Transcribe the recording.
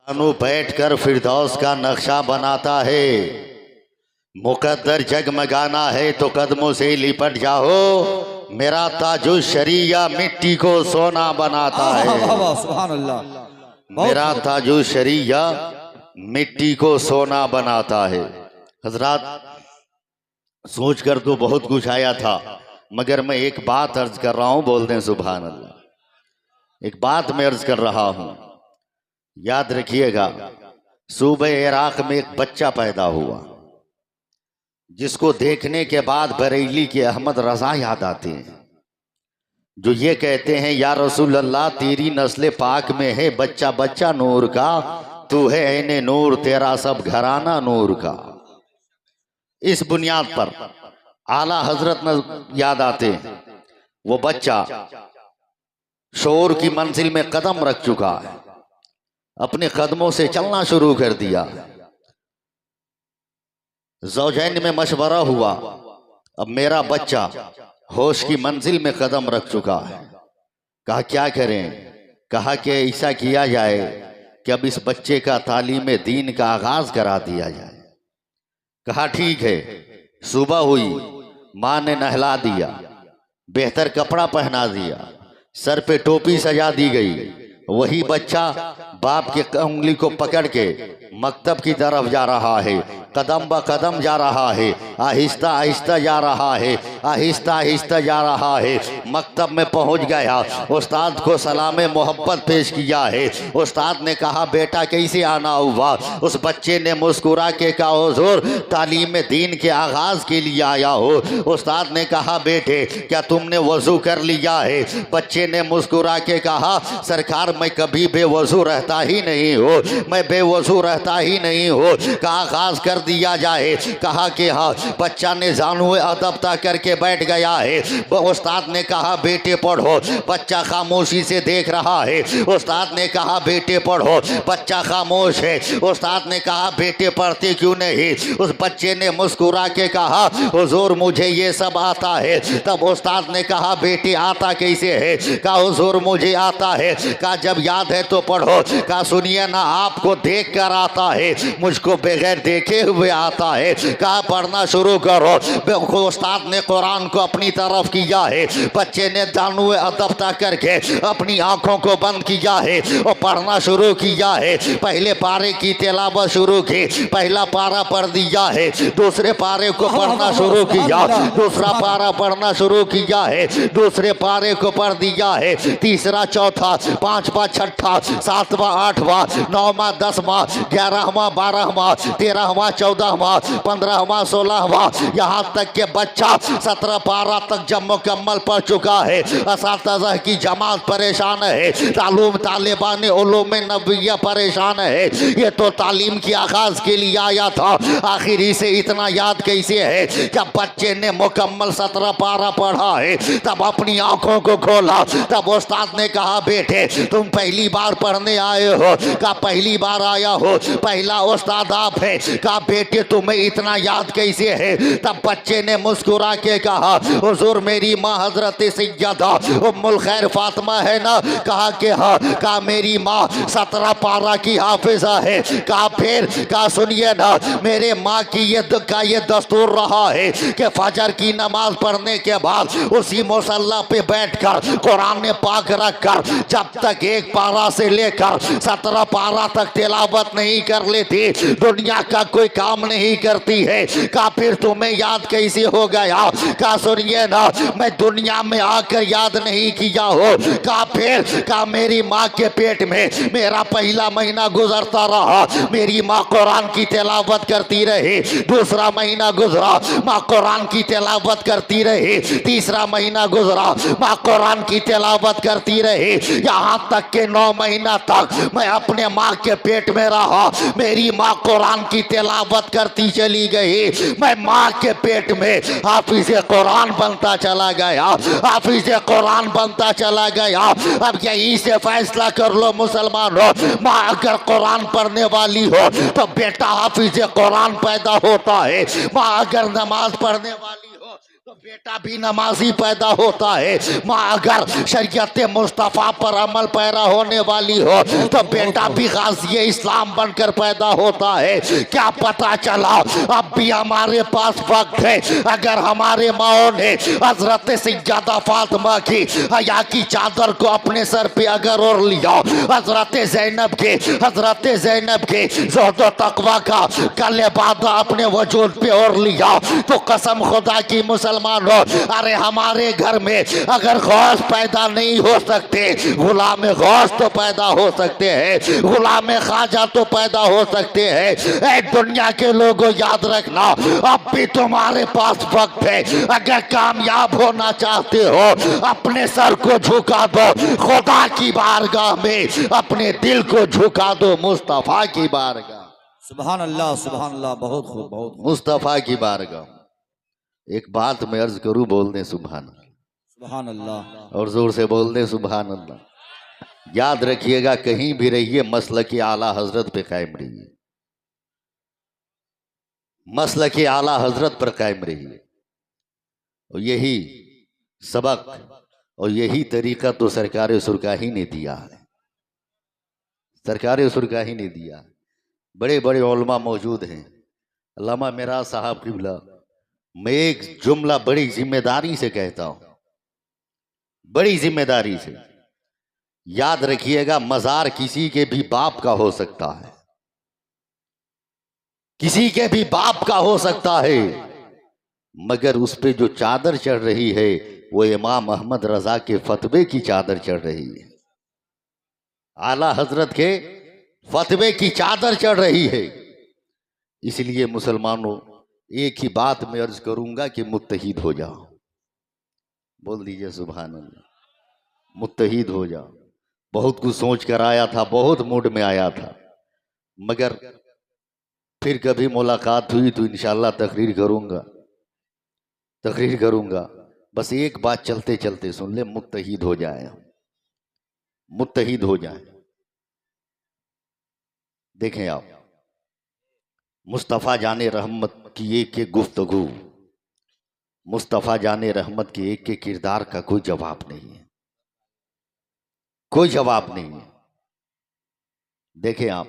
अनु बैठकर फिरदौस का नक्शा बनाता है। मुकद्दर जगमगाना है तो कदमों से लिपट जाओ, मेरा ताजु शरिया मिट्टी को सोना बनाता है। सुभान अल्लाह। मेरा ताजु शरिया मिट्टी को सोना बनाता है। हजरात, सोच कर तो बहुत कुछ आया था, मगर मैं एक बात अर्ज कर रहा हूं, बोल दें सुभान अल्लाह। एक बात मैं अर्ज कर रहा हूं, याद रखिएगा। सूबे इराक में एक बच्चा पैदा हुआ, जिसको देखने के बाद बरेली के अहमद रजा याद आते हैं, जो ये कहते हैं या रसूल अल्लाह तेरी नस्ल पाक में है बच्चा बच्चा नूर का, तू है ऐने नूर तेरा सब घराना नूर का। इस बुनियाद पर आला हजरत न याद आते हैं। वो बच्चा शोर की मंजिल में कदम रख चुका है, अपने कदमों से चलना शुरू कर दिया। ज़ौजैन में मशवरा हुआ, अब मेरा बच्चा होश की मंजिल में कदम रख चुका है, कहा क्या करें। कहा कि ऐसा किया जाए कि अब इस बच्चे का तालीम दीन का आगाज करा दिया जाए। कहा ठीक है। सुबह हुई, माँ ने नहला दिया, बेहतर कपड़ा पहना दिया, सर पे टोपी सजा दी गई। वही बच्चा बाप के उंगली को पकड़ के मकतब की तरफ जा रहा है, कदम ब कदम जा रहा है, आहिस्ता आहिस्ता जा रहा है, आहिस्ता आहिस्ता जा रहा है। मकतब में पहुंच गया, उस्ताद को सलाम मोहब्बत पेश किया है। उस्ताद ने कहा बेटा कैसे आना हुआ। उस बच्चे ने मुस्कुरा के कहा हुजूर तालीम दीन के आगाज के लिए आया हो। उस्ताद ने कहा बेटे क्या तुमने वजू कर लिया है। बच्चे ने मुस्कुरा के कहा सरकार मैं कभी बेवजू रहता ही नहीं हो, मैं बेवजू रहता ही नहीं हो। कहा आगाज कर दिया जाए। कहा कि हाँ। बच्चा ने जानू अदबता करके बैठ गया है। उस्ताद ने कहा बेटे पढ़ो। बच्चा खामोशी से देख रहा है। उस्ताद ने कहा बेटे पढ़ो। बच्चा खामोश है। उस्ताद ने कहा बेटे पढ़ते क्यों नहीं। उस बच्चे ने मुस्कुरा के कहा हुजूर मुझे ये सब आता है। तब उस्ताद ने कहा बेटे आता कैसे है। कहा हुजूर मुझे आता है। कहा जब याद है तो पढ़ो। कहा सुनिए ना आपको देख कर आता है, मुझको बगैर देखे हुए आता है। कहा पढ़ना शुरू करो। उस्ताद ने कुरान को अपनी तरफ किया है। बच्चे ने जानू अदबता करके अपनी आंखों को बंद किया है और पढ़ना शुरू किया है। पहले पारे की तिलावत शुरू की, पहला पारा पढ़ दिया है। दूसरे पारे को पढ़ना शुरू किया, दूसरा पारा पढ़ना शुरू किया है। दूसरे पारे को पढ़ दिया है। तीसरा, चौथा, पांचवा, छठा, सातवां, आठवां, नौवां, 10वां, 11वां, 12वां, 13वां, 14वां, 15वां, 16वां, यहाँ तक के बच्चा 17 पारा तक जब मुकम्मल पढ़ चुका है। असातिज़ा की जमात परेशान है, तालुम तालिबान उलूम नबविया परेशान है। ये तो तालीम की आगाज के लिए आया था, आखिर इसे इतना याद कैसे है। जब बच्चे ने मुकम्मल 17 पारा पढ़ा है तब अपनी आंखों को खोला। तब उस्ताद ने कहा बेटे तुम पहली बार पढ़ने आए हो। कहा पहली बार आया हो। पहला उस्ताद आप है। कहा बेटे तुम्हें इतना याद कैसे है। तब बच्चे ने मुस्कुरा के कहा हुजूर मेरी माँ हजरत सैयदा उम्मुल खैर फातिमा है ना। कहा कि हाँ। कहा मेरी माँ 17 पारा की हाफिजा है। कहा फिर। कहा सुनिए ना मेरे माँ की ये दस्तूर रहा है कि फजर की नमाज पढ़ने के बाद उसी मुसल्ला पे बैठकर कुरान पाक रखकर जब तक एक पारा से लेकर 17 पारा तक तिलावत नहीं कर लेती दुनिया का कोई काम नहीं करती है। कहा फिर तुम्हें याद कैसे हो गया। कहा सुनिए ना मैं दुनिया में आकर याद नहीं किया हो। कहा फिर। कहा मेरी माँ के पेट में मेरा पहला महीना गुजरता रहा, मेरी माँ कुरान की तिलावत करती रही। दूसरा महीना गुजरा, माँ कुरान की तिलावत करती रही। तीसरा महीना गुजरा, माँ कुरान की तिलावत करती रही। यहाँ तक के 9 महीना तक मैं अपने माँ के पेट में रहा, मेरी माँ कुरान की तिलावत करती चली गई। मैं माँ के पेट में हाफिज कुरान बनता चला गया, हाफिज कुरान बनता चला गया। अब यहीं से फैसला कर लो मुसलमानों, माँ अगर कुरान पढ़ने वाली हो तो बेटा हाफिज कुरान पैदा होता है। माँ अगर नमाज पढ़ने वाली हो तो बेटा भी नमाजी पैदा होता है। माँ अगर शरीयत मुस्तफ़ा पर अमल पैरा होने वाली हो तो बेटा भी गाज़ी इस्लाम बनकर पैदा होता है। क्या पता चला अब भी हमारे पास वक्त है। अगर हमारे माओ ने हजरत सैयदा फातिमा की हया की चादर को अपने सर पे अगर ओढ़ लिया, हजरत ज़ैनब के ज़ुहद तकवा का कले बादा अपने वजूद पे ओढ़ लिया तो कसम खुदा की मुसलमानों, अरे हमारे घर में अगर गौस पैदा नहीं हो सकते, गुलाम गौस तो पैदा हो सकते हैं, गुलाम ख्वाजा तो पैदा हो सकते हैं। ए दुनिया के लोगों याद रखना, अब भी तुम्हारे पास वक्त है। अगर कामयाब होना चाहते हो अपने सर को झुका दो खुदा की बारगाह में, अपने दिल को झुका दो मुस्तफ़ा की बारगाह। सुभान अल्लाह, सुभान अल्लाह, बहुत खूब, बहुत खूब। मुस्तफ़ा की बारगाह। एक बात मैं अर्ज करूं, बोल दें सुभान अल्लाह, सुभान अल्लाह, और जोर से बोल दें सुभान अल्लाह। याद रखिएगा, कहीं भी रहिए मसलक आला हजरत पे कायम रहिए, मसलक आला हजरत पर कायम रहिए। और यही सबक और यही तरीका तो सरकार सुरकाही ने दिया है, सरकार सुरकाही ने दिया। बड़े बड़े उलमा मौजूद हैं, अल्लामा मिराज साहब किबला। मैं एक जुमला बड़ी जिम्मेदारी से कहता हूं, बड़ी जिम्मेदारी से। याद रखिएगा, मजार किसी के भी बाप का हो सकता है, किसी के भी बाप का हो सकता है, मगर उस पे जो चादर चढ़ रही है वो इमाम अहमद रजा के फतवे की चादर चढ़ रही है, आला हजरत के फतवे की चादर चढ़ रही है। इसलिए मुसलमानों, एक ही बात मैं अर्ज करूंगा कि मुत्तहिद हो जाओ। बोल दीजिए सुभान अल्लाह, मुत्तहिद हो जाओ। बहुत कुछ सोच कर आया था, बहुत मूड में आया था, मगर फिर कभी मुलाकात हुई तो इंशाअल्लाह तकरीर करूंगा, तकरीर करूंगा। बस एक बात चलते चलते सुन ले, मुत्तहिद हो जाए, मुत्तहिद हो जाए। देखें आप, मुस्तफ़ा जाने रहमत की एक एक गुफ्तगू, मुस्तफ़ा जाने रहमत के एक के किरदार का कोई जवाब नहीं है, कोई जवाब नहीं है। देखें आप,